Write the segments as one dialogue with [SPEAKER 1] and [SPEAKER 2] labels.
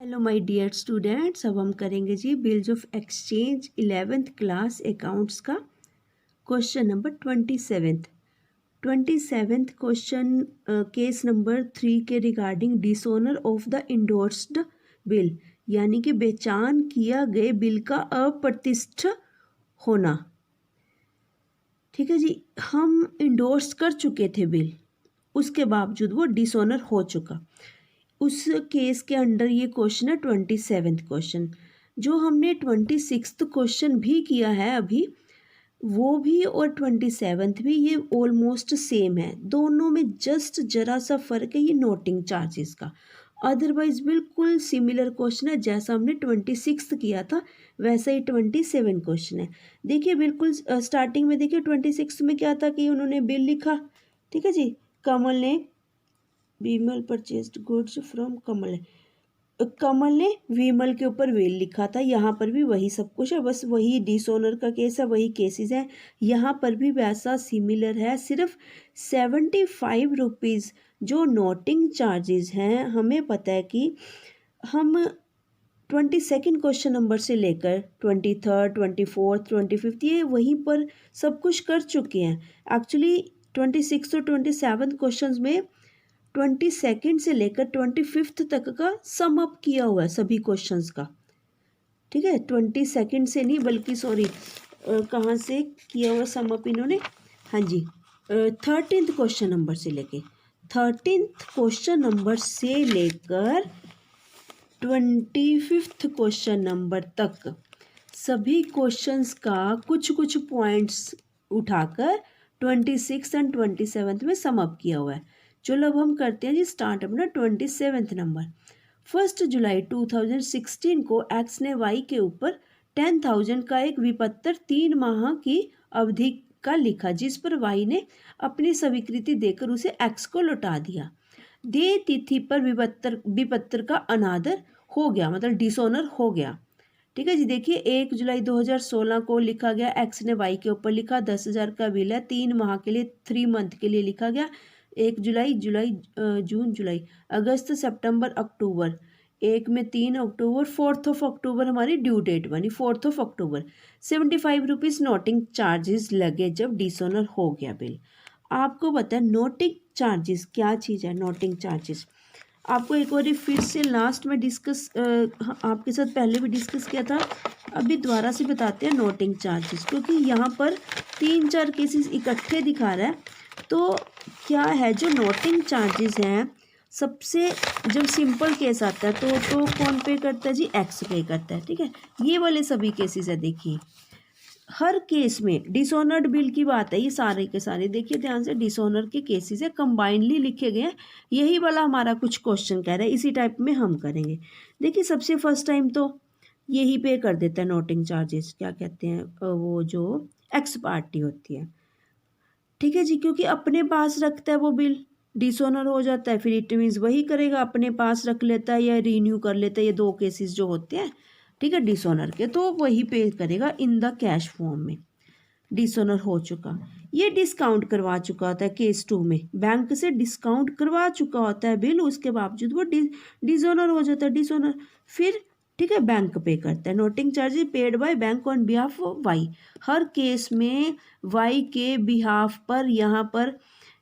[SPEAKER 1] Hello my dear students, अब हम करेंगे जी bills of exchange 11th class accounts का question number 27th question case number 3 के regarding dishonour of the endorsed bill, यानी कि बेचान किया गए बिल का अप्रतिष्ठ होना। ठीक है जी, हम इंडोर्स कर चुके थे बिल, उसके बावजूद वो डिसऑनर हो चुका। उस केस के अंडर ये क्वेश्चन है 27th क्वेश्चन। जो हमने 26th क्वेश्चन भी किया है अभी, वो भी और 27th भी ये ऑलमोस्ट सेम है। दोनों में जस्ट जरा सा फ़र्क है ये नोटिंग चार्जेस का, अदरवाइज बिल्कुल सिमिलर क्वेश्चन है। जैसा हमने 26th किया था वैसा ही 27 क्वेश्चन है। देखिए बिल्कुल स्टार्टिंग में देखिए 26 में क्या था कि उन्होंने बिल लिखा। ठीक है जी, कमल ने विमल परचेस्ड गुड्स फ्रॉम कमल, कमल ने विमल के ऊपर वेल लिखा था। यहाँ पर भी वही सब कुछ है, बस वही डिसऑनर का केस है, वही केसेस हैं। यहाँ पर भी वैसा सिमिलर है, सिर्फ 75 रुपीज़ जो नोटिंग चार्जेस हैं। हमें पता है कि हम 22nd क्वेश्चन नंबर से लेकर 23rd 24th 25th ये वहीं पर सब कुछ कर चुके हैं। एक्चुअली 26 और 27 क्वेश्चन में 22nd से लेकर 25th तक का सम अप किया हुआ है सभी क्वेश्चंस का। ठीक है, 22nd से नहीं बल्कि सॉरी कहाँ से किया हुआ सम अप इन्होंने, हाँ जी 13th क्वेश्चन नंबर से लेके 13th क्वेश्चन नंबर से लेकर 25th क्वेश्चन नंबर तक सभी क्वेश्चंस का कुछ कुछ पॉइंट्स उठाकर 26 एंड 27 में सम अप किया हुआ है। चलो अब हम करते हैं जी स्टार्ट अपना 27th नंबर। 1 जुलाई 2016 को एक्स ने वाई के ऊपर 10,000 का एक विपत्र 3 माह की अवधि का लिखा, जिस पर वाई ने अपनी स्वीकृति देकर उसे एक्स को लौटा दिया। दे तिथि पर विपत्र का अनादर हो गया, मतलब डिसऑनर हो गया। ठीक है जी, देखिए 1 जुलाई 2016 को लिखा गया, एक्स ने वाई के ऊपर लिखा 10,000 का बिल है, 3 माह के लिए 3 मंथ के लिए लिखा गया। 1 जुलाई जून जुलाई अगस्त सितंबर अक्टूबर, एक में 3 अक्टूबर, 4 अक्टूबर हमारी ड्यू डेट बनी, 4 अक्टूबर। 75 रुपीज़ नोटिंग चार्जेस लगे जब डिसऑनर हो गया बिल। आपको पता है नोटिंग चार्जेस क्या चीज़ है? नोटिंग चार्जेस आपको एक बार फिर से लास्ट में डिस्कस आपके साथ पहले भी डिस्कस किया था, अभी दोबारा से बताते हैं नोटिंग चार्जेस, क्योंकि यहाँ पर 3-4 केसेस इकट्ठे दिखा रहा है। तो क्या है जो नोटिंग चार्जेस हैं, सबसे जब सिंपल केस आता है तो कौन पे करता है जी? एक्स पे करता है। ठीक है, ये वाले सभी केसेस है। देखिए हर केस में डिसऑनर्ड बिल की बात है, ये सारे के सारे देखिए ध्यान से डिसऑनर के केसेस है, कंबाइंडली लिखे गए हैं। यही वाला हमारा कुछ क्वेश्चन कह रहा है, इसी टाइप में हम करेंगे। देखिए सबसे फर्स्ट टाइम तो यही पे कर देता है नोटिंग चार्जेस, क्या कहते हैं वो जो एक्स पार्टी होती है। ठीक है जी, क्योंकि अपने पास रखता है वो बिल, डिसऑनर हो जाता है, फिर इट मीन्स वही करेगा, अपने पास रख लेता है या रीन्यू कर लेता है, ये 2 केसेस जो होते हैं। ठीक है, डिसऑनर के, तो वही पे करेगा इन द कैश फॉर्म में। डिसऑनर हो चुका, ये डिस्काउंट करवा चुका होता है केस 2 में, बैंक से डिस्काउंट करवा चुका होता है बिल, उसके बावजूद वो डिसऑनर हो जाता है। डिसऑनर फिर ठीक है बैंक पे करता है। Noting charges paid by bank on behalf of Y, हर केस में वाई के बिहाफ पर यहाँ पर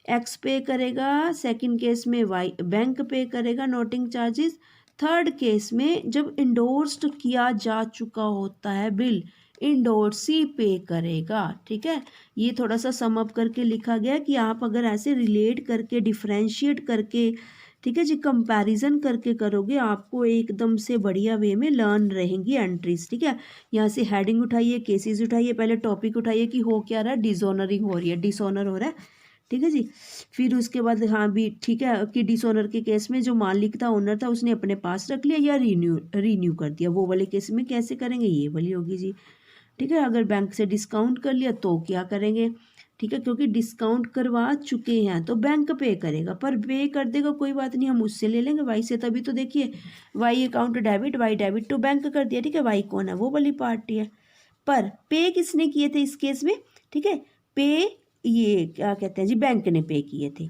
[SPEAKER 1] एक्स पे करेगा, सेकंड केस में वाई बैंक पे करेगा नोटिंग चार्जेस, थर्ड केस में जब इंडोर्स्ड किया जा चुका होता है बिल, इंडोर्सी पे करेगा। ठीक है, ये थोड़ा सा सम अप करके लिखा गया कि आप अगर ऐसे रिलेट करके डिफ्रेंशिएट करके, ठीक है जी, कंपैरिजन करके करोगे, आपको एकदम से बढ़िया वे में लर्न रहेंगी एंट्रीज। ठीक है, यहाँ से हेडिंग उठाइए, केसेस उठाइए, पहले टॉपिक उठाइए कि हो क्या रहा है, डिसऑनरिंग हो रही है, डिसऑनर हो रहा है। ठीक है जी, फिर उसके बाद हाँ भी ठीक है कि डिसऑनर के केस में जो मालिक था, ओनर था, उसने अपने पास रख लिया या रीन्यू कर दिया। वो वाले केस में कैसे करेंगे, ये वाली होगी जी। ठीक है, अगर बैंक से डिस्काउंट कर लिया तो क्या करेंगे? ठीक है, क्योंकि डिस्काउंट करवा चुके हैं तो बैंक पे करेगा, पर पे कर देगा कोई बात नहीं, हम उससे ले लेंगे वाई से। तभी तो देखिए Y account debit, Y debit to bank कर दिया। ठीक है, वाई कौन है? वो वाली पार्टी है। पर पे किसने किए थे इस केस में? ठीक है, पे ये क्या कहते हैं जी, बैंक ने पे किए थे।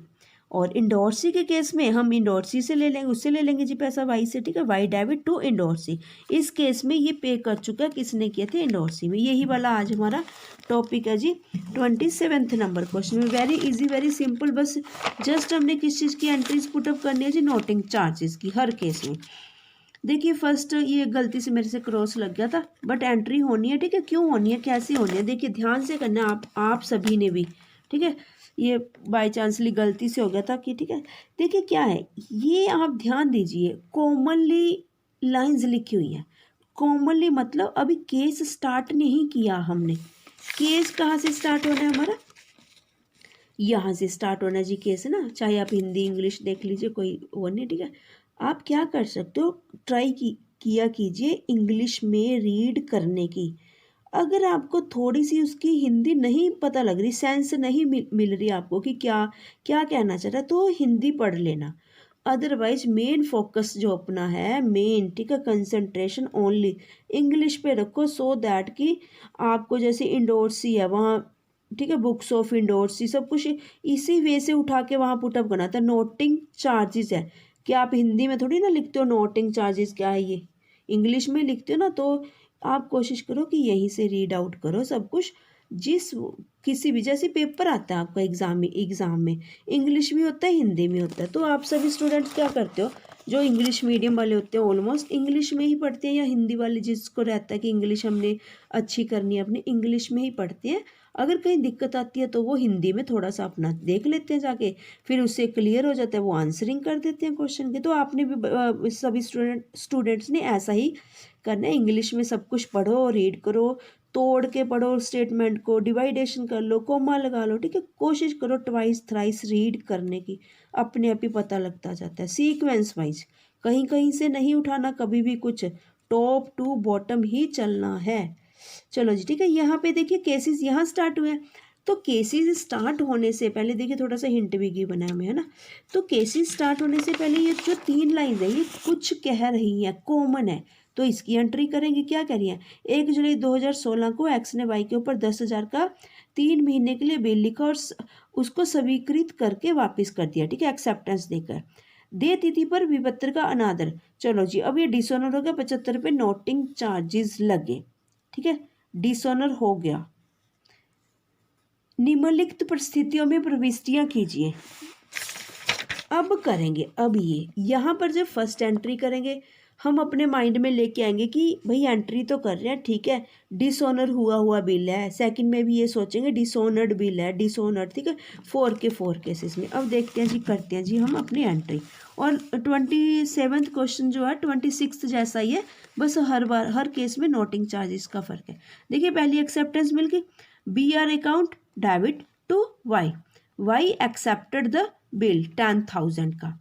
[SPEAKER 1] और इंडोर्सी के केस में हम इंडोर्सी से ले लेंगे, उससे ले लेंगे जी पैसा वाई से, ठीक है, वाई डेबिट टू इंडोर्सी। इस केस में ये पे कर चुका, किसने किए थे, इंडोर्सी में। यही वाला आज हमारा टॉपिक है जी 27th नंबर क्वेश्चन में। वेरी इजी, वेरी सिंपल, बस जस्ट हमने किस चीज़ की एंट्रीज पुटअप करनी है जी, नोटिंग चार्जेस की हर केस में। देखिए फर्स्ट ये गलती से मेरे से क्रॉस लग गया था, बट एंट्री होनी है, ठीक है, क्यों होनी है, कैसी होनी है, देखिए ध्यान से करना आप सभी ने भी, ठीक है। ये बाय चांसली गलती से हो गया था कि, ठीक है, देखिए क्या है, ये आप ध्यान दीजिए, कॉमनली लाइंस लिखी हुई हैं। कॉमनली मतलब अभी केस स्टार्ट नहीं किया हमने। केस कहाँ से स्टार्ट होना है हमारा, यहाँ से स्टार्ट होना जी केस, है ना, चाहे आप हिंदी इंग्लिश देख लीजिए, कोई वो नहीं, ठीक है। आप क्या कर सकते हो, ट्राई किया कीजिए इंग्लिश में रीड करने की। अगर आपको थोड़ी सी उसकी हिंदी नहीं पता लग रही, सेंस नहीं मिल रही आपको कि क्या क्या कहना चाह रहा है, तो हिंदी पढ़ लेना। अदरवाइज मेन फोकस जो अपना है, मेन, ठीक है, कंसंट्रेशन ओनली इंग्लिश पे रखो, सो दैट कि आपको जैसे इंडोर्सी है वहाँ, ठीक है, बुक्स ऑफ इंडोर्सी सब कुछ इसी वे से उठा के वहाँ पुटअप करना था। नोटिंग चार्जेस है कि आप हिंदी में थोड़ी ना लिखते हो नोटिंग चार्जेस क्या है, ये इंग्लिश में लिखते हो ना, तो आप कोशिश करो कि यहीं से रीड आउट करो सब कुछ। जिस किसी भी जैसे पेपर आता है आपका एग्ज़ाम में इंग्लिश भी होता है, हिंदी में होता है, तो आप सभी स्टूडेंट्स क्या करते हो, जो इंग्लिश मीडियम वाले होते हैं ऑलमोस्ट इंग्लिश में ही पढ़ते हैं, या हिंदी वाले जिसको रहता है कि इंग्लिश हमने अच्छी करनी है अपनी, इंग्लिश में ही पढ़ते हैं। अगर कहीं दिक्कत आती है तो वो हिंदी में थोड़ा सा अपना देख लेते हैं जाके, फिर उससे क्लियर हो जाता है, वो आंसरिंग कर देते हैं क्वेश्चन के। तो आपने भी सभी स्टूडेंट्स ने ऐसा ही करना है, इंग्लिश में सब कुछ पढ़ो, रीड करो, तोड़ के पढ़ो स्टेटमेंट को, डिवाइडेशन कर लो, कोमा लगा लो, ठीक है, कोशिश करो ट्वाइस थ्राइस रीड करने की, अपने आप ही पता लगता जाता है सीक्वेंस वाइज। कहीं कहीं से नहीं उठाना कभी भी कुछ, टॉप टू बॉटम ही चलना है। चलो जी, ठीक है, यहाँ पे देखिए केसेस यहाँ स्टार्ट हुए हैं, तो केसेस स्टार्ट होने से पहले देखिए थोड़ा सा हिंट भी की बनाया मैं, है ना। तो केसेस स्टार्ट होने से पहले ये जो 3 लाइन है ये कुछ कह रही है, कॉमन है, तो इसकी एंट्री करेंगे। क्या कह रही है, 1 जुलाई 2016 को एक्स ने वाई के ऊपर 10,000 का 3 महीने के लिए बिल लिखा और उसको स्वीकृत करके वापस कर दिया, ठीक है, एक्सेप्टेंस देकर। दे तिथि पर विपत्र का अनादर, चलो जी, अब ये डिसऑनर हो गया, 75 रुपये नोटिंग चार्जेस लगे, ठीक है, डिसऑनर हो गया। निम्नलिखित परिस्थितियों में प्रविष्टियां कीजिए। अब करेंगे, अब ये यहाँ पर जब फर्स्ट एंट्री करेंगे हम अपने माइंड में लेके आएंगे कि भाई एंट्री तो कर रहे हैं, ठीक है, डिसऑनर हुआ बिल है। सेकंड में भी ये सोचेंगे डिसऑनर्ड बिल है, डिसऑनर्ड, ठीक है, 4 के 4 केसेस में। अब देखते हैं जी, करते हैं जी हम अपनी एंट्री। और 27th क्वेश्चन जो है 26th जैसा ही है, बस हर बार हर केस में नोटिंग चार्जेस का फर्क है। देखिए पहली एक्सेप्टेंस मिल गई, B R account debit to Y, Y accepted the bill 10,000 का।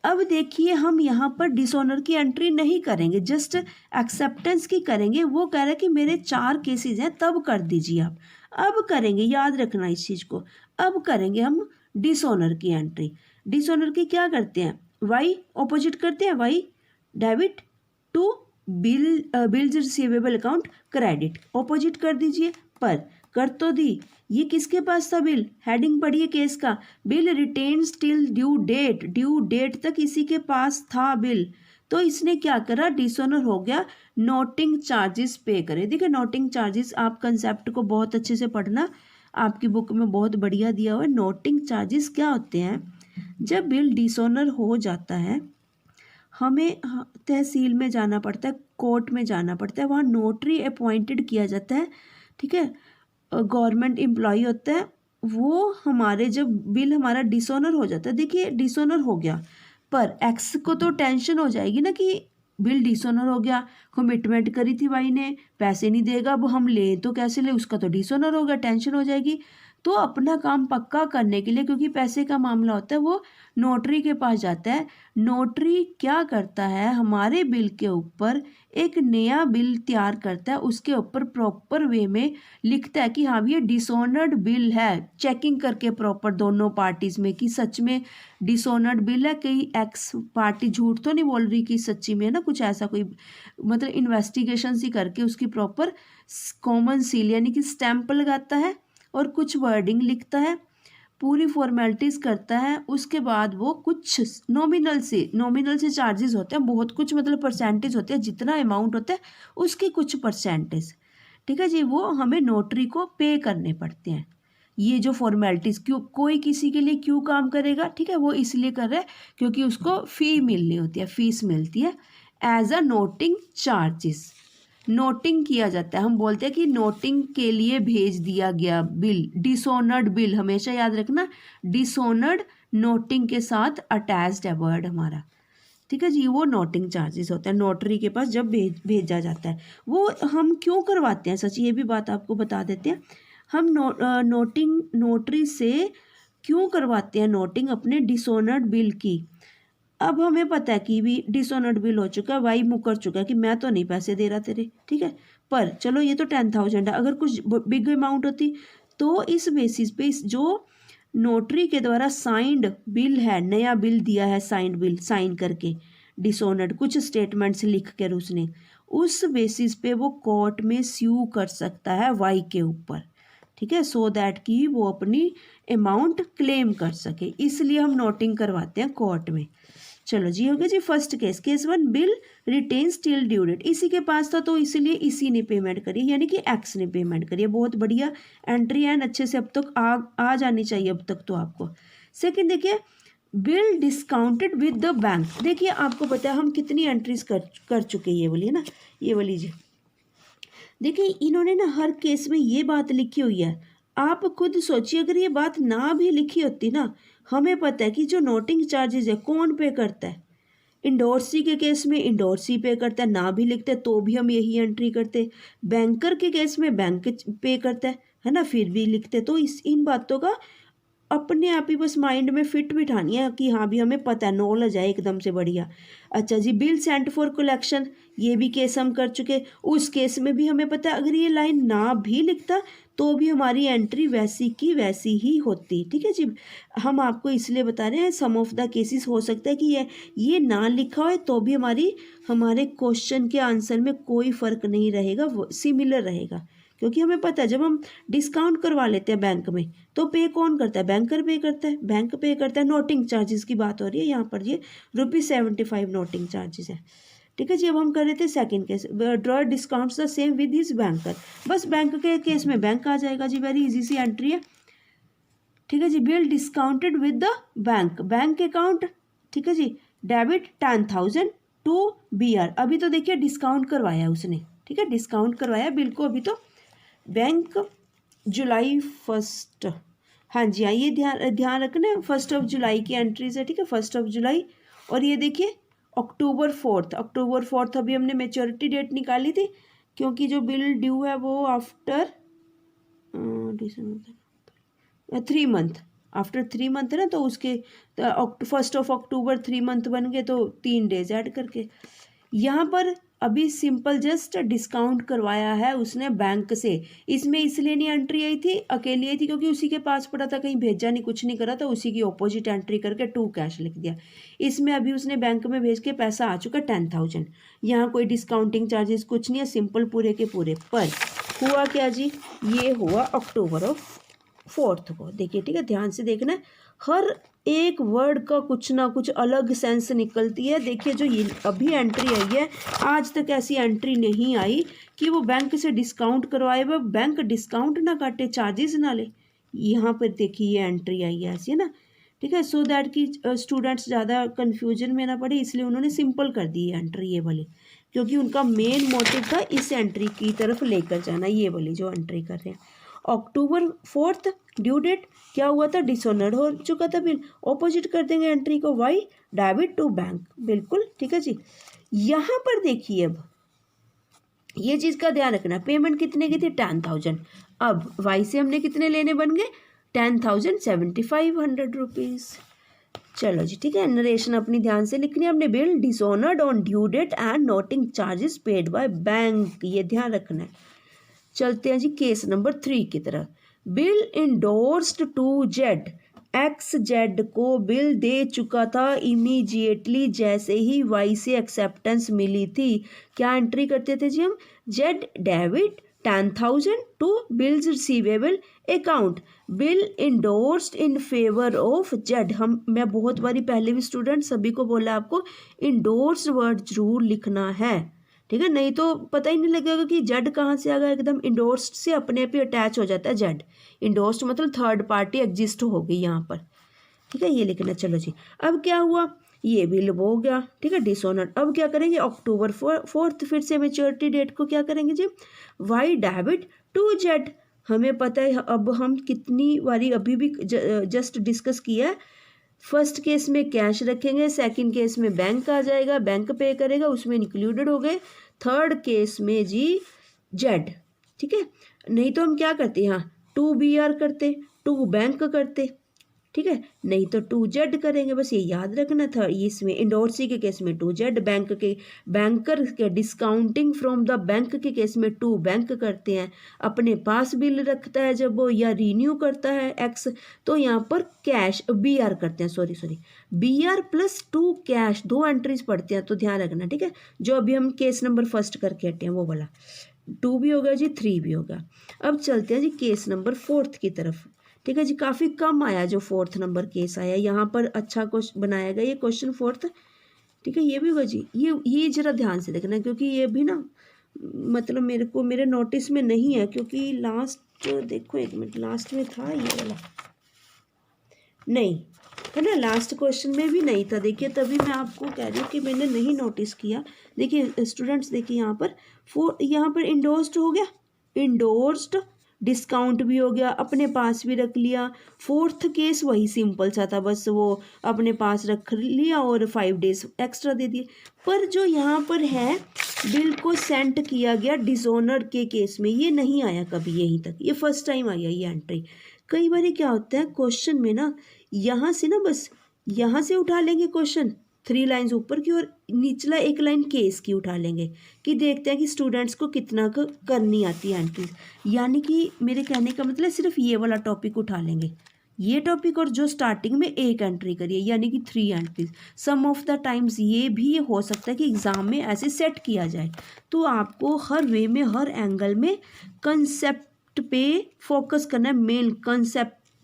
[SPEAKER 1] अब देखिए हम यहाँ पर डिसऑनर की एंट्री नहीं करेंगे, जस्ट एक्सेप्टेंस की करेंगे। वो कह रहा है कि मेरे 4 केसेस हैं, तब कर दीजिए आप। अब करेंगे, याद रखना इस चीज़ को, अब करेंगे हम डिसऑनर की एंट्री। डिसऑनर की क्या करते हैं, वाई ऑपोजिट करते हैं, Y debit to bills receivable account credit, opposite कर दीजिए। पर कर तो दी, ये किसके पास था बिल, हेडिंग पढ़िए केस का, bill retains till due date, due date तक इसी के पास था बिल, तो इसने क्या करा, डिसऑनर हो गया, नोटिंग चार्जेस पे करे। देखिए नोटिंग चार्जेस, आप कंसेप्ट को बहुत अच्छे से पढ़ना, आपकी बुक में बहुत बढ़िया दिया हुआ है। नोटिंग चार्जेस क्या होते हैं, जब बिल डिसऑनर हो जाता है हमें तहसील में जाना पड़ता है, कोर्ट में जाना पड़ता है, वहाँ नोटरी अपॉइंटेड किया जाता है, ठीक है, गवर्नमेंट एम्प्लॉय होता है वो। हमारे जब बिल हमारा डिसऑनर हो जाता है, देखिए डिसऑनर हो गया, पर एक्स को तो टेंशन हो जाएगी ना कि बिल डिसऑनर हो गया, कमिटमेंट करी थी भाई ने, पैसे नहीं देगा, अब हम ले तो कैसे ले, उसका तो डिसऑनर हो गया, टेंशन हो जाएगी। तो अपना काम पक्का करने के लिए, क्योंकि पैसे का मामला होता है, वो नोटरी के पास जाता है। नोटरी क्या करता है, हमारे बिल के ऊपर एक नया बिल तैयार करता है, उसके ऊपर प्रॉपर वे में लिखता है कि हाँ ये डिसऑनर्ड बिल है, चेकिंग करके प्रॉपर दोनों पार्टीज में कि सच में डिसऑनर्ड बिल है, कहीं एक्स पार्टी झूठ तो नहीं बोल रही कि सच्ची में, ना कुछ ऐसा कोई, मतलब इन्वेस्टिगेशन सी करके उसकी प्रॉपर कॉमन सील यानी कि स्टैंप लगाता है और कुछ वर्डिंग लिखता है। पूरी फॉर्मेलिटीज़ करता है, उसके बाद वो कुछ नॉमिनल से चार्जेस होते हैं, बहुत कुछ मतलब परसेंटेज होते हैं, जितना अमाउंट होता है उसके कुछ परसेंटेज, ठीक है जी, वो हमें नोटरी को पे करने पड़ते हैं। ये जो फॉर्मेलिटीज़, क्यों कोई किसी के लिए क्यों काम करेगा, ठीक है, वो इसलिए कर रहा है क्योंकि उसको फ़ी मिलनी होती है, फीस मिलती है as a noting charges. Noting किया जाता है, हम बोलते हैं कि नोटिंग के लिए भेज दिया गया बिल, डिसऑनर्ड बिल, हमेशा याद रखना डिसऑनर्ड नोटिंग के साथ अटैच्ड है वर्ड हमारा, ठीक है जी, वो नोटिंग चार्जेस होता है नोटरी के पास जब भेजा जाता है। वो हम क्यों करवाते हैं, सच ये भी बात आपको बता देते हैं, हम नोटरी से क्यों करवाते हैं नोटिंग अपने डिसऑनर्ड बिल की। अब हमें पता है कि भी डिसऑनर्ड बिल हो चुका है, वाई मुकर चुका है कि मैं तो नहीं पैसे दे रहा तेरे, ठीक है, पर चलो ये तो 10,000 है, अगर कुछ बिग अमाउंट होती तो इस बेसिस पे इस जो नोटरी के द्वारा साइंड बिल है, नया बिल दिया है, साइंड बिल साइन करके डिसऑनर्ड कुछ स्टेटमेंट्स लिख कर उसने, उस बेसिस पे वो कोर्ट में स्यू कर सकता है वाई के ऊपर, ठीक है, सो दैट कि वो अपनी अमाउंट क्लेम कर सके, इसलिए हम नोटिंग करवाते हैं कोर्ट में। चलो जी, हो गया जी first case 1, bill retains till due date, इसी के पास था तो इसीलिए इसी ने पेमेंट करी, यानी कि एक्स ने पेमेंट करी है, बहुत बढ़िया एंट्री है, अच्छे से अब तक आ जानी चाहिए अब तक तो आपको। सेकंड देखिए, bill discounted with the bank, देखिए आपको पता है हम कितनी एंट्रीज कर चुके, ये वाली है ना, ये वाली जी, देखिए इन्होंने ना हर केस में ये बात लिखी हुई है, आप खुद सोचिए अगर ये बात ना भी लिखी होती ना, हमें पता है कि जो नोटिंग चार्जेस है कौन पे करता है, इंडोर्सी के केस में इंडोर्सी पे करता है, ना भी लिखते तो भी हम यही एंट्री करते, बैंकर के केस में बैंक पे करता है ना, फिर भी लिखते, तो इन बातों का अपने आप ही बस माइंड में फिट बिठानी है कि हाँ भी हमें पता है, नॉलेज है एकदम से बढ़िया। अच्छा जी, बिल सेंट फॉर कलेक्शन, ये भी केस हम कर चुके, उस केस में भी हमें पता है अगर ये लाइन ना भी लिखता तो भी हमारी एंट्री वैसी की वैसी ही होती, ठीक है जी, हम आपको इसलिए बता रहे हैं सम ऑफ द केसेस हो सकता है कि ये ना लिखा हो तो भी हमारे क्वेश्चन के आंसर में कोई फ़र्क नहीं रहेगा, वो सिमिलर रहेगा, क्योंकि हमें पता है जब हम डिस्काउंट करवा लेते हैं बैंक में तो पे कौन करता है, बैंकर पे करता है, बैंक पे करता है, नोटिंग चार्जेस की बात हो रही है यहाँ पर, ये ₹75 नोटिंग चार्जेस है, ठीक है जी। अब हम कर रहे थे second case, draw discounts the same with his banker, बस बैंक के केस में बैंक आ जाएगा जी, वेरी इजी सी एंट्री है, ठीक है जी। Bill discounted with the bank account, ठीक है जी, डेबिट 10,000 टू BR, अभी तो देखिए डिस्काउंट करवाया उसने, ठीक है, डिस्काउंट करवाया बिल को अभी तो, बैंक जुलाई 1, हाँ जी हाँ, ये ध्यान रखना, 1 जुलाई की एंट्रीज है, ठीक है, 1 जुलाई, और ये देखिए अक्टूबर 4 अभी हमने मेच्योरिटी डेट निकाली थी, क्योंकि जो बिल ड्यू है वो आफ्टर 3 मंथ, आफ्टर 3 मंथ है ना, तो उसके 1 अक्टूबर 3 मंथ बन गए तो 3 डेज ऐड करके, यहाँ पर अभी सिंपल जस्ट डिस्काउंट करवाया है उसने बैंक से, इसमें इसलिए नहीं एंट्री आई थी, अकेली आई थी क्योंकि उसी के पास पड़ा था, कहीं भेजा नहीं, कुछ नहीं करा, तो उसी की ऑपोजिट एंट्री करके टू कैश लिख दिया, इसमें अभी उसने बैंक में भेज के पैसा आ चुका 10,000, यहाँ कोई डिस्काउंटिंग चार्जेस कुछ नहीं है, सिंपल पूरे के पूरे, पर हुआ क्या जी, ये हुआ अक्टूबर 4 को, देखिए ठीक है, ध्यान से देखना है, हर एक वर्ड का कुछ ना कुछ अलग सेंस निकलती है, देखिए जो ये अभी एंट्री आई है, आज तक ऐसी एंट्री नहीं आई कि वो बैंक से डिस्काउंट करवाए, वह बैंक डिस्काउंट ना काटे, चार्जेस ना ले, यहाँ पर देखिए ये एंट्री आई है ऐसी, है ना, ठीक है, सो दैट कि स्टूडेंट्स ज़्यादा कन्फ्यूजन में ना पड़े, इसलिए उन्होंने सिंपल कर दी एंट्री ये वाली, क्योंकि उनका मेन मोटिव था इस एंट्री की तरफ लेकर जाना, ये वाली जो एंट्री कर रहे हैं। अक्टूबर 4 ड्यू डेट, क्या हुआ था, डिसऑनर्ड हो चुका था बिल, ऑपोजिट कर देंगे एंट्री को, वाई डेबिट टू बैंक, बिल्कुल ठीक है जी। यहाँ पर देखिए अब ये चीज़ का ध्यान रखना, पेमेंट कितने की थी 10,000, अब वाई से हमने कितने लेने बन गए 10,000 7,500 रुपीज़, चलो जी ठीक है, नरेशन अपनी ध्यान से लिखनी है, हमने bill dishonoured on due date and noting charges paid by bank, ये ध्यान रखना है। चलते हैं जी केस नंबर 3 की तरफ, bill endorsed to Z, XZ को बिल दे चुका था इमीडिएटली जैसे ही वाई से एक्सेप्टेंस मिली थी, क्या एंट्री करते थे जी हम, Z debit 10,000 to bills receivable account, bill endorsed in favor of Z। मैं बहुत बारी पहले भी स्टूडेंट सभी को बोला आपको इंडोर्स वर्ड जरूर लिखना है, ठीक है, नहीं तो पता ही नहीं लगेगा कि जेड कहाँ से आ गया। एकदम इंडोर्स्ड से अपने पे अटैच हो जाता है जेड। इंडोर्स्ड मतलब थर्ड पार्टी एग्जिस्ट हो गई यहाँ पर, ठीक है, ये लिखना। चलो जी, अब क्या हुआ, ये बिल हो गया, ठीक है, डिसऑनर। अब क्या करेंगे, अक्टूबर 4 फिर से मेच्योरिटी डेट को क्या करेंगे जी, वाई डेबिट टू जेड। हमें पता है अब हम कितनी बारी अभी भी जस्ट डिस्कस किया है। फर्स्ट केस में कैश रखेंगे, सेकंड केस में बैंक आ जाएगा, बैंक पे करेगा, उसमें इंक्लूडेड हो गए। थर्ड केस में जी जेड, ठीक है। नहीं तो हम क्या करते, यहाँ टू बी आर करते, टू बैंक करते, ठीक है, नहीं तो टू जेड करेंगे, बस ये याद रखना था। इसमें इंडोर्सी के केस में टू जेड, बैंक के बैंकर के डिस्काउंटिंग फ्रॉम द बैंक के केस में टू बैंक करते हैं। अपने पास बिल रखता है जब वो या रीन्यू करता है एक्स, तो यहाँ पर कैश बी आर करते हैं, sorry B R plus two cash, दो एंट्रीज पढ़ते हैं, तो ध्यान रखना, ठीक है। जो अभी हम केस नंबर फर्स्ट करके हटे हैं वो वाला, टू भी होगा जी, थ्री भी होगा। अब चलते हैं जी केस नंबर फोर्थ की तरफ, ठीक है जी। काफ़ी कम आया जो फोर्थ नंबर केस आया, यहाँ पर अच्छा क्वेश्चन बनाया गया ये क्वेश्चन फोर्थ, ठीक है। ये भी होगा जी, ये जरा ध्यान से देखना, क्योंकि ये भी ना मतलब मेरे को मेरे नोटिस में नहीं है, क्योंकि लास्ट देखो एक मिनट, लास्ट में था ये वाला, नहीं है ना, लास्ट क्वेश्चन में भी नहीं था। देखिए तभी मैं आपको कह रही हूँ कि मैंने नहीं नोटिस किया। देखिए स्टूडेंट्स, देखिए यहाँ पर इंडोर्स्ड हो गया, इंडोर्स्ड, डिस्काउंट भी हो गया, अपने पास भी रख लिया। फोर्थ केस वही सिंपल सा था, बस वो अपने पास रख लिया और 5 डेज एक्स्ट्रा दे दिए। पर जो यहाँ पर है, बिल को सेंड किया गया डिसऑनर के केस में, ये नहीं आया कभी यहीं तक, ये फर्स्ट टाइम आया ये एंट्री। कई बार क्या होता है क्वेश्चन में ना, यहाँ से ना बस यहाँ से उठा लेंगे क्वेश्चन 3 लाइन्स ऊपर की, और निचला एक लाइन केस की उठा लेंगे, कि देखते हैं कि स्टूडेंट्स को कितना करनी आती है एंट्रीज। यानी कि मेरे कहने का मतलब सिर्फ ये वाला टॉपिक उठा लेंगे, ये टॉपिक, और जो स्टार्टिंग में एक एंट्री करिए, यानी कि 3 entries. Some of the times ये भी हो सकता है कि एग्ज़ाम में ऐसे सेट किया जाए, तो आपको हर वे में, हर एंगल में कंसेप्ट पे फोकस करना है, मेन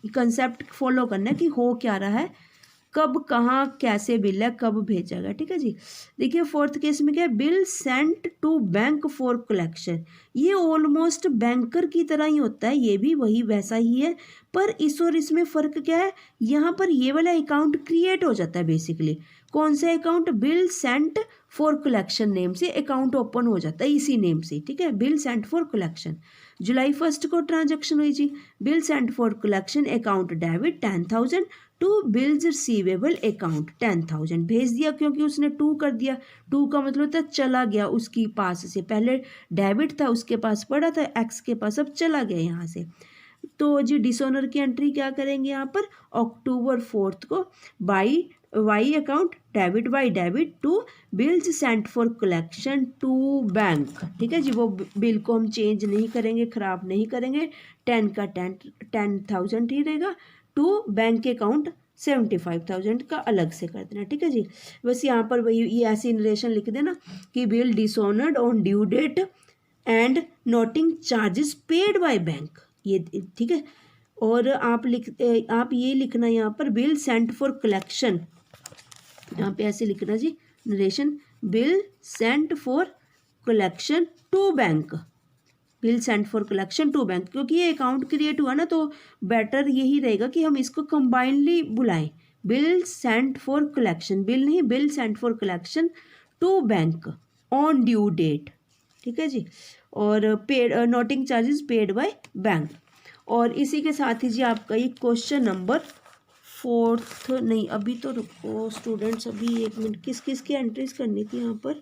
[SPEAKER 1] कंसेप्ट फॉलो करना है कि हो क्या रहा है, कब कहाँ कैसे बिल है, कब भेजा गया, ठीक है जी। देखिए फोर्थ केस में क्या है, bill sent to bank for collection. ये ऑलमोस्ट बैंकर की तरह ही होता है, ये भी वही वैसा ही है, पर इस और इसमें फ़र्क क्या है, यहाँ पर ये वाला अकाउंट क्रिएट हो जाता है बेसिकली। कौन सा account, bill sent for collection name से अकाउंट ओपन हो जाता है, इसी नेम से, ठीक है, बिल सेंट फॉर कलेक्शन। जुलाई 1 को ट्रांजैक्शन हुई जी, bill sent for collection account debit 10,000 to bills receivable account 10,000 भेज दिया, क्योंकि उसने टू कर दिया। टू का मतलब होता है चला गया उसकी पास से, पहले डेबिट था उसके पास पड़ा था एक्स के पास, अब चला गया यहाँ से। तो जी डिसऑनर की एंट्री क्या करेंगे यहाँ पर, अक्टूबर 4 को by Y account debit by debit to bills sent for collection to bank, ठीक है जी। वो बिल को हम चेंज नहीं करेंगे, ख़राब नहीं करेंगे, 10,000 ही रहेगा, टू बैंक अकाउंट 75,000 का अलग से कर देना, ठीक है जी। बस यहाँ पर वही ये ऐसी नरेशन लिख देना कि bill dishonoured on due date and noting charges paid by bank, ये ठीक है। और आप ये लिखना यहाँ पर बिल सेंट फॉर कलेक्शन, यहाँ पे ऐसे लिखना जी narration, bill sent for collection to bank, bill sent for collection to bank, क्योंकि ये अकाउंट क्रिएट हुआ ना, तो बेटर यही रहेगा कि हम इसको कंबाइनली बुलाएं, bill sent for collection, bill नहीं, bill sent for collection to bank on due date, ठीक है जी। और paid noting charges paid by bank. और इसी के साथ ही जी आपका ये क्वेश्चन नंबर फोर्थ, नहीं अभी तो रुको स्टूडेंट्स, अभी एक मिनट, किस किस की एंट्रीज करनी थी यहाँ पर,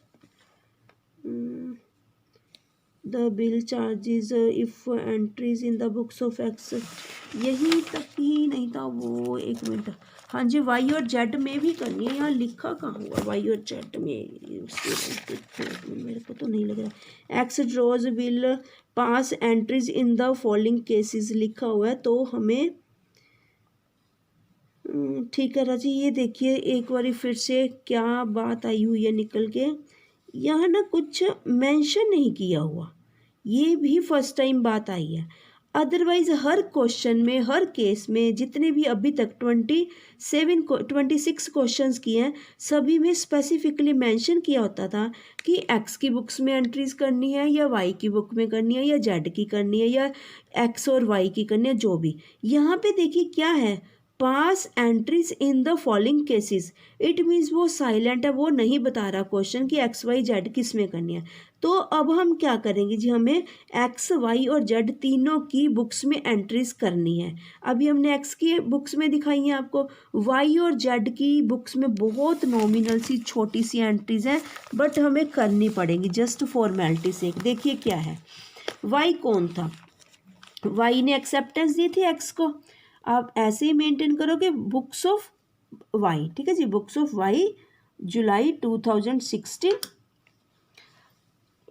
[SPEAKER 1] the bill charges if entries in the books of x, यही तक ही नहीं था वो, एक मिनट, हाँ जी वाई और जेड में भी करनी है, यहाँ लिखा कहाँ हुआ वाई और जेड में, मेरे को तो नहीं लग रहा। X draws bill pass entries in the following cases लिखा हुआ है, तो हमें ठीक है राजी। ये देखिए एक बार फिर से क्या बात आई हुई है निकल के, यहाँ ना कुछ मेंशन नहीं किया हुआ, ये भी फर्स्ट टाइम बात आई है। अदरवाइज हर क्वेश्चन में, हर केस में जितने भी अभी तक 26 क्वेश्चंस किए हैं, सभी में स्पेसिफिकली मेंशन किया होता था कि एक्स की बुक्स में एंट्रीज करनी है या वाई की बुक में करनी है या जेड की करनी है या एक्स और वाई की करनी है, जो भी। यहाँ पे देखिए क्या है, pass entries in the following cases. It means वो साइलेंट है, वो नहीं बता रहा क्वेश्चन कि एक्स वाई जेड किस में करनी है। तो अब हम क्या करेंगे जी, हमें एक्स वाई और जेड तीनों की बुक्स में एंट्रीज करनी है। अभी हमने एक्स की बुक्स में दिखाई है आपको, वाई और जेड की बुक्स में बहुत नॉमिनल सी छोटी सी एंट्रीज हैं, बट हमें करनी पड़ेंगी जस्ट फॉर्मेलिटी से। देखिए क्या है, वाई कौन था, वाई ने एक्सेप्टेंस दी थी एक्स को। आप ऐसे ही मेंटेन करोगे बुक्स ऑफ वाई, ठीक है जी, books of Y July 2016,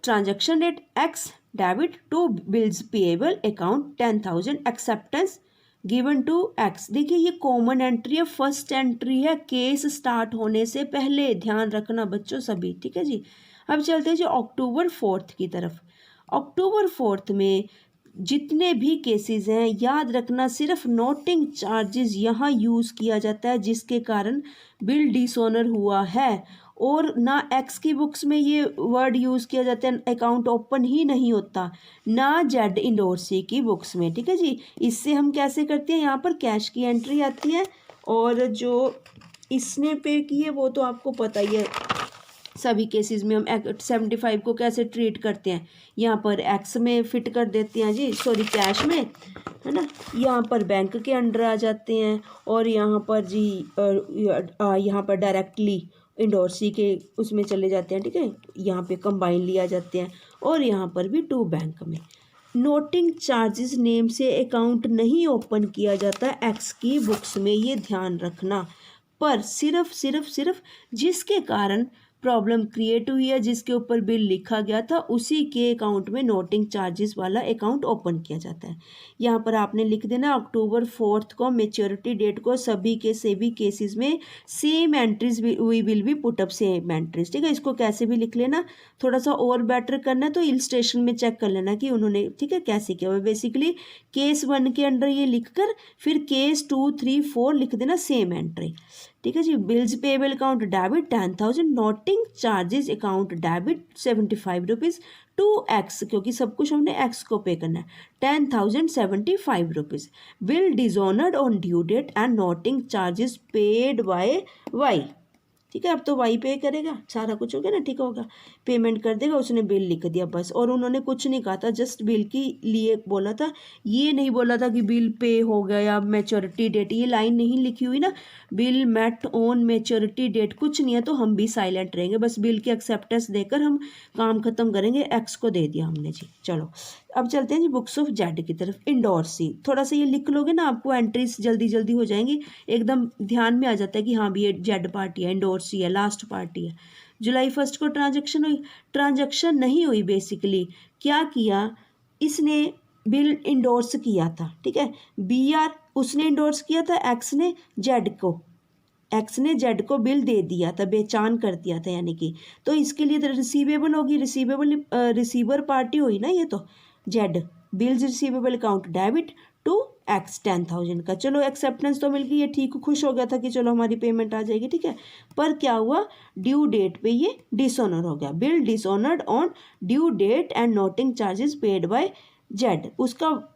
[SPEAKER 1] transaction date X, debit to bills payable account 10,000, acceptance given to X. देखिए ये कॉमन एंट्री है, फर्स्ट एंट्री है केस स्टार्ट होने से पहले, ध्यान रखना बच्चों सभी, ठीक है जी। अब चलते हैं जी अक्टूबर 4 की तरफ। अक्टूबर 4 में जितने भी केसेस हैं, याद रखना सिर्फ नोटिंग चार्जेस यहाँ यूज़ किया जाता है जिसके कारण बिल डिसऑनर हुआ है, और ना एक्स की बुक्स में ये वर्ड यूज़ किया जाता है, अकाउंट ओपन ही नहीं होता, ना जेड इंडोर्सी की बुक्स में, ठीक है जी। इससे हम कैसे करते हैं, यहाँ पर कैश की एंट्री आती है, और जो इसने पे की है वो तो आपको पता ही है। सभी केसेस में हम 75 को कैसे ट्रीट करते हैं, यहाँ पर एक्स में फिट कर देते हैं जी, सॉरी कैश में, है ना, यहाँ पर बैंक के अंडर आ जाते हैं, और यहाँ पर जी यहाँ पर डायरेक्टली इंडोर्सी के उसमें चले जाते हैं, ठीक है, यहाँ पे कंबाइन लिया जाते हैं, और यहाँ पर भी टू बैंक में। नोटिंग चार्जेस नेम से अकाउंट नहीं ओपन किया जाता एक्स की बुक्स में, ये ध्यान रखना। पर सिर्फ जिसके कारण प्रॉब्लम क्रिएट हुई है, जिसके ऊपर बिल लिखा गया था, उसी के अकाउंट में नोटिंग चार्जेस वाला अकाउंट ओपन किया जाता है। यहाँ पर आपने लिख देना अक्टूबर 4 को मेच्योरिटी डेट को सभी के सभी केसेस में same entries we will be put up same entries, ठीक है। इसको कैसे भी लिख लेना, थोड़ा सा और बेटर करना है तो इलस्ट्रेशन में चेक कर लेना कि उन्होंने, ठीक है, कैसे किया हुआ। बेसिकली केस 1 के अंडर ये लिखकर फिर केस 2, 3, 4 लिख देना सेम एंट्री, ठीक है जी। Bills payable account debit 10,000, noting charges account debit 75 rupees to X, क्योंकि सब कुछ हमने एक्स को पे करना है, 10,075 rupees. Bill dishonoured on due date and noting charges paid by Y, ठीक है। अब तो वाई पे करेगा, सारा कुछ हो गया ना, ठीक होगा, पेमेंट कर देगा, उसने बिल लिख दिया बस, और उन्होंने कुछ नहीं कहा था, जस्ट बिल की लिए बोला था, ये नहीं बोला था कि बिल पे हो गया, मैच्योरिटी डेट, ये लाइन नहीं लिखी हुई ना, bill met on maturity date, कुछ नहीं है, तो हम भी साइलेंट रहेंगे, बस बिल की एक्सेप्टेंस देकर हम काम खत्म करेंगे, एक्स को दे दिया हमने जी। चलो अब चलते हैं जी बुक्स ऑफ जेड की तरफ। इंडोर्सी, थोड़ा सा ये लिख लोगे ना, आपको एंट्रीज जल्दी जल्दी हो जाएंगी, एकदम ध्यान में आ जाता है कि हाँ भी ये जेड पार्टी है, इंडोर्सी है, लास्ट पार्टी है। जुलाई 1 को ट्रांजैक्शन हुई, ट्रांजैक्शन नहीं हुई, बेसिकली क्या किया इसने, बिल इंडोर्स किया था, ठीक है, बी आर उसने इंडोर्स किया था, एक्स ने जेड को बिल दे दिया था, बेचान कर दिया था यानी कि, तो इसके लिए तो रिसीवेबल होगी, रिसीवर पार्टी हुई ना ये तो Z. Bills receivable account debit to X 10,000 का, चलो एक्सेप्टेंस तो मिल गई, ये ठीक खुश हो गया था कि चलो हमारी पेमेंट आ जाएगी, ठीक है। पर क्या हुआ, ड्यू डेट पे ये डिसऑनर हो गया, bill dishonoured on due date and noting charges paid by Z. उसका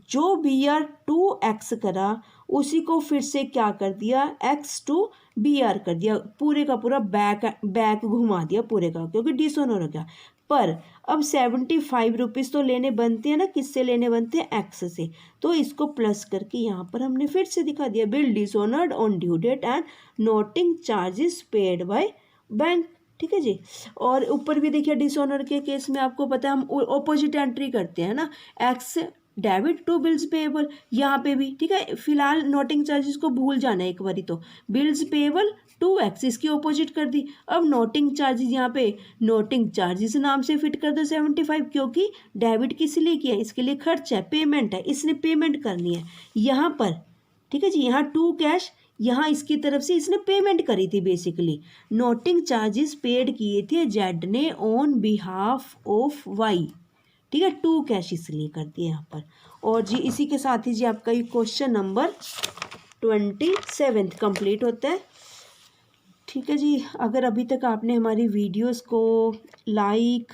[SPEAKER 1] जो बी आर टू एक्स करा उसी को फिर से क्या कर दिया, एक्स टू बी आर कर दिया, पूरे का पूरा बैक घुमा दिया पूरे का, क्योंकि डिसऑनर हो गया। पर अब 75 रुपीज़ तो लेने बनते हैं ना, किससे लेने बनते हैं, एक्स से, तो इसको प्लस करके यहाँ पर हमने फिर से दिखा दिया, bill dishonoured on due date and noting charges paid by bank, ठीक है जी। और ऊपर भी देखिए डिसऑनर के केस में आपको पता है हम ऑपोजिट एंट्री करते हैं ना, X debit to bills payable, यहाँ पे भी ठीक है, फिलहाल नोटिंग चार्जेस को भूल जाना है एक बारी, तो बिल्स पेएबल टू एक्स इसकी ऑपोजिट कर दी। अब नोटिंग चार्जेस, यहाँ पे नोटिंग चार्जेस नाम से फिट कर दो 75, क्योंकि डेबिट किस लिए किया है, इसके लिए खर्च है, पेमेंट है, इसने पेमेंट करनी है यहाँ पर, ठीक है जी। यहाँ टू कैश, यहाँ इसकी तरफ से इसने पेमेंट करी थी, बेसिकली नोटिंग चार्जेस पेड किए थे जेड ने ऑन बिहाफ ऑफ वाई, ठीक है, 2 कैश इसलिए कर दिए यहाँ पर। और जी इसी के साथ ही जी आपका ये क्वेश्चन नंबर 27 कंप्लीट होता है। ठीक है जी, अगर अभी तक आपने हमारी वीडियोस को लाइक,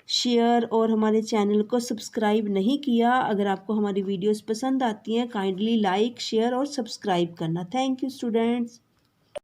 [SPEAKER 1] शेयर और हमारे चैनल को सब्सक्राइब नहीं किया, अगर आपको हमारी वीडियोस पसंद आती हैं, काइंडली लाइक, शेयर और सब्सक्राइब करना। Thank you students.